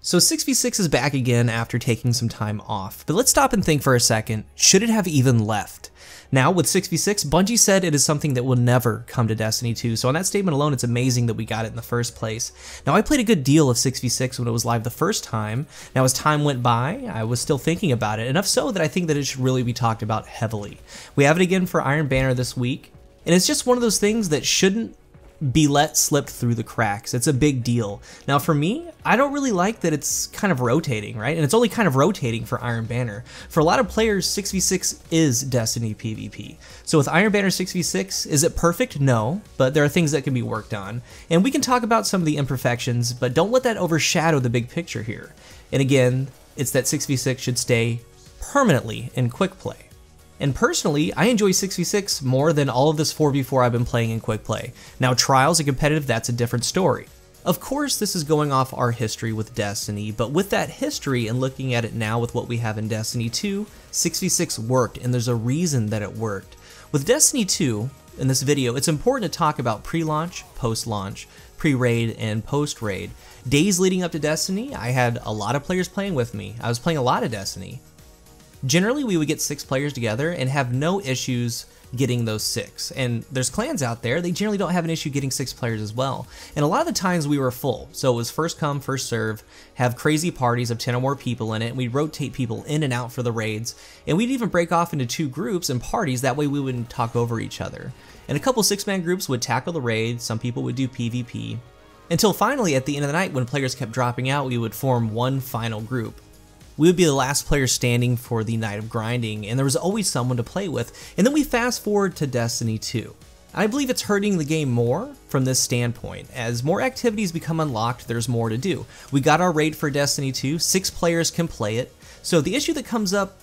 So 6v6 is back again after taking some time off, but let's stop and think for a second, should it have even left? Now with 6v6, Bungie said it is something that will never come to Destiny 2, so on that statement alone it's amazing that we got it in the first place. Now I played a good deal of 6v6 when it was live the first time. Now as time went by, I was still thinking about it, enough so that I think that it should really be talked about heavily. We have it again for Iron Banner this week, and it's just one of those things that shouldn't be let slip through the cracks. It's a big deal. Now for me, I don't really like that it's kind of rotating, right? And it's only kind of rotating for Iron Banner. For a lot of players, 6v6 is Destiny PvP. So with Iron Banner 6v6, is it perfect? No, but there are things that can be worked on. And we can talk about some of the imperfections, but don't let that overshadow the big picture here. And again, it's that 6v6 should stay permanently in Quickplay. And personally, I enjoy 6v6 more than all of this 4v4 I've been playing in Quickplay. Now Trials and competitive, that's a different story. Of course this is going off our history with Destiny, but with that history and looking at it now with what we have in Destiny 2, 6v6 worked, and there's a reason that it worked. With Destiny 2, in this video, it's important to talk about pre-launch, post-launch, pre-raid, and post-raid. Days leading up to Destiny, I had a lot of players playing with me. I was playing a lot of Destiny. Generally, we would get 6 players together and have no issues getting those 6. And there's clans out there, they generally don't have an issue getting 6 players as well. And a lot of the times we were full, so it was first come, first serve, have crazy parties of 10 or more people in it, and we'd rotate people in and out for the raids, and we'd even break off into 2 groups and parties, that way we wouldn't talk over each other. And a couple 6-man groups would tackle the raid, some people would do PvP, until finally at the end of the night when players kept dropping out, we would form one final group. We would be the last player standing for the night of grinding, and there was always someone to play with. And then we fast forward to Destiny 2. I believe it's hurting the game more from this standpoint. As more activities become unlocked, there's more to do. We got our raid for Destiny 2, 6 players can play it. So the issue that comes up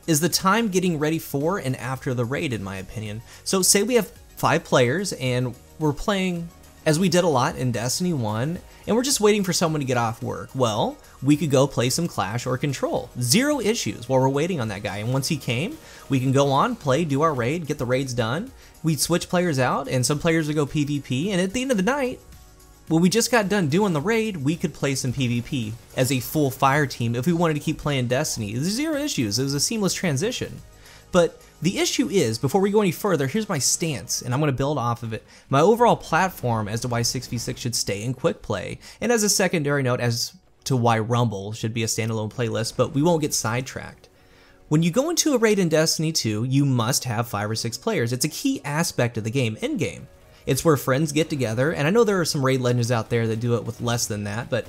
is the time getting ready for and after the raid, in my opinion. So say we have 5 players and we're playing as we did a lot in Destiny 1, and we're just waiting for someone to get off work. Well, we could go play some Clash or Control. 0 issues while we're waiting on that guy, and once he came, we can go on, play, do our raid, get the raids done. We'd switch players out, and some players would go PvP, and at the end of the night, when we just got done doing the raid, we could play some PvP as a full fire team if we wanted to keep playing Destiny. There's 0 issues, it was a seamless transition. But the issue is, before we go any further, here's my stance, and I'm going to build off of it. My overall platform as to why 6v6 should stay in Quickplay, and as a secondary note as to why Rumble should be a standalone playlist, but we won't get sidetracked. When you go into a raid in Destiny 2, you must have 5 or 6 players. It's a key aspect of the game, in-game. It's where friends get together, and I know there are some raid legends out there that do it with less than that, but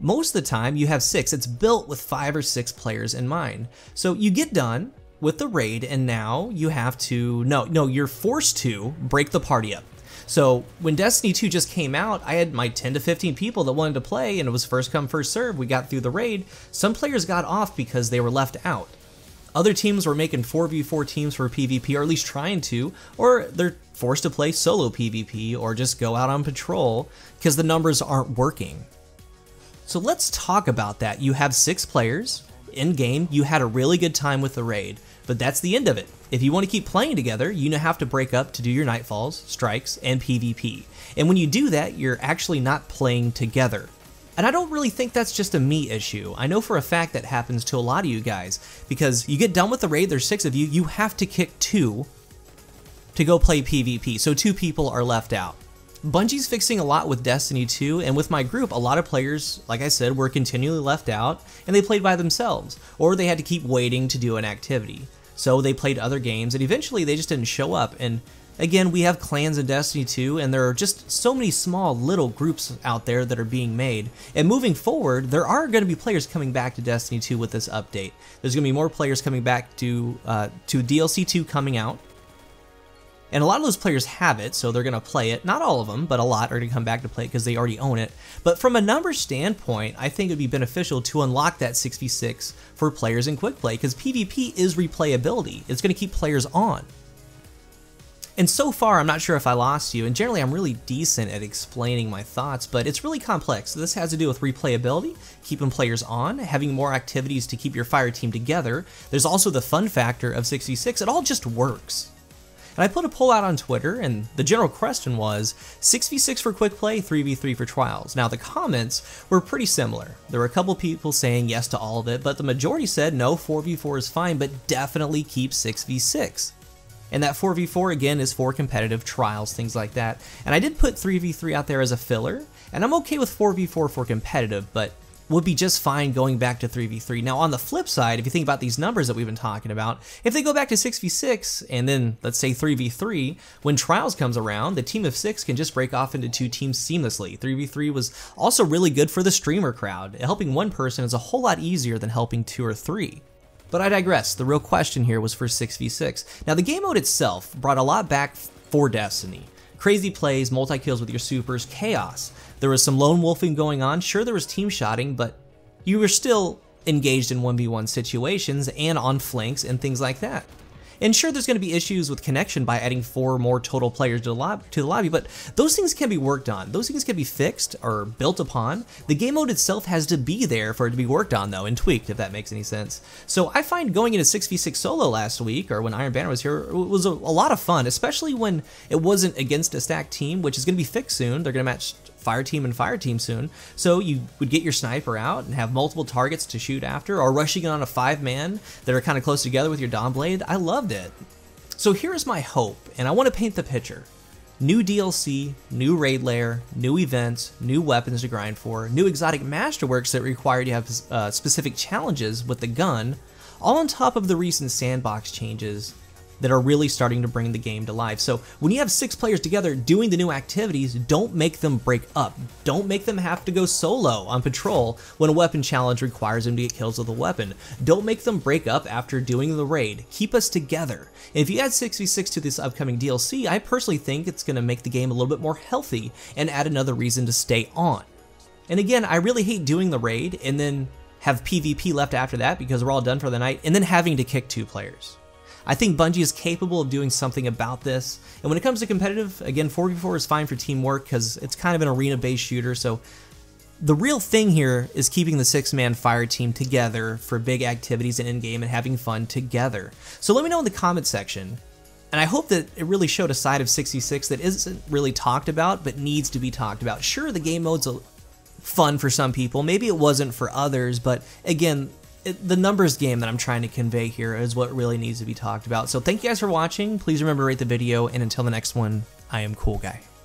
most of the time you have 6. It's built with 5 or 6 players in mind. So you get done with the raid, and now you have to, you're forced to break the party up. So when Destiny 2 just came out, I had my 10 to 15 people that wanted to play, and it was first come, first serve. We got through the raid. Some players got off because they were left out. Other teams were making 4v4 teams for PvP, or at least trying to, or they're forced to play solo PvP, or just go out on patrol because the numbers aren't working. So let's talk about that. You have 6 players in game, you had a really good time with the raid, but that's the end of it. If you want to keep playing together, you have to break up to do your nightfalls, strikes, and PvP. And when you do that, you're actually not playing together. And I don't really think that's just a me issue. I know for a fact that happens to a lot of you guys, because you get done with the raid, there's 6 of you, you have to kick 2 to go play PvP, so 2 people are left out. Bungie's fixing a lot with Destiny 2, and with my group, a lot of players, like I said, were continually left out, and they played by themselves, or they had to keep waiting to do an activity. So they played other games, and eventually they just didn't show up. And again, we have clans in Destiny 2, and there are just so many small little groups out there that are being made. And moving forward, there are going to be players coming back to Destiny 2 with this update. There's going to be more players coming back to DLC 2 coming out. And a lot of those players have it, so they're going to play it. Not all of them, but a lot are going to come back to play it because they already own it. But from a numbers standpoint, I think it would be beneficial to unlock that 6v6 for players in Quickplay, because PvP is replayability. It's going to keep players on. And so far, I'm not sure if I lost you, and generally I'm really decent at explaining my thoughts, but it's really complex. So this has to do with replayability, keeping players on, having more activities to keep your fire team together. There's also the fun factor of 6v6. It all just works. And I put a poll out on Twitter, and the general question was 6v6 for Quickplay, 3v3 for Trials. Now the comments were pretty similar. There were a couple people saying yes to all of it, but the majority said no, 4v4 is fine, but definitely keep 6v6. And that 4v4 again is for competitive trials, things like that. And I did put 3v3 out there as a filler, and I'm okay with 4v4 for competitive, but would be just fine going back to 3v3. Now on the flip side, if you think about these numbers that we've been talking about, if they go back to 6v6 and then let's say 3v3, when Trials comes around, the team of 6 can just break off into 2 teams seamlessly. 3v3 was also really good for the streamer crowd. Helping one person is a whole lot easier than helping 2 or 3. But I digress, the real question here was for 6v6. Now the game mode itself brought a lot back for Destiny. Crazy plays, multi-kills with your supers, chaos. There was some lone wolfing going on, sure there was team shotting, but you were still engaged in 1v1 situations and on flanks and things like that. And sure, there's going to be issues with connection by adding 4 more total players to the lobby, but those things can be worked on. Those things can be fixed or built upon. The game mode itself has to be there for it to be worked on though, and tweaked, if that makes any sense. So I find going into 6v6 solo last week, or when Iron Banner was here, was a lot of fun, especially when it wasn't against a stacked team, which is going to be fixed soon. They're going to match Fire Team and Fire Team soon, so you would get your sniper out and have multiple targets to shoot after, or rushing on a 5-man that are kind of close together with your Dawn Blade. I loved it. So here's my hope, and I want to paint the picture. New DLC, new raid layer, new events, new weapons to grind for, new exotic masterworks that require you to have specific challenges with the gun, all on top of the recent sandbox changes that are really starting to bring the game to life. So when you have 6 players together doing the new activities, don't make them break up. Don't make them have to go solo on patrol when a weapon challenge requires them to get kills with a weapon. Don't make them break up after doing the raid. Keep us together. And if you add 6v6 to this upcoming DLC, I personally think it's going to make the game a little bit more healthy and add another reason to stay on. And again, I really hate doing the raid and then have PvP left after that because we're all done for the night, and then having to kick 2 players. I think Bungie is capable of doing something about this, and when it comes to competitive, again, 4v4 is fine for teamwork because it's kind of an arena-based shooter, so the real thing here is keeping the 6-man fire team together for big activities and in-game and having fun together. So let me know in the comment section, and I hope that it really showed a side of 6v6 that isn't really talked about, but needs to be talked about. Sure, the game mode's fun for some people, maybe it wasn't for others, but again, the numbers game that I'm trying to convey here is what really needs to be talked about. So thank you guys for watching. Please remember to rate the video, and until the next one, I am Coolguy.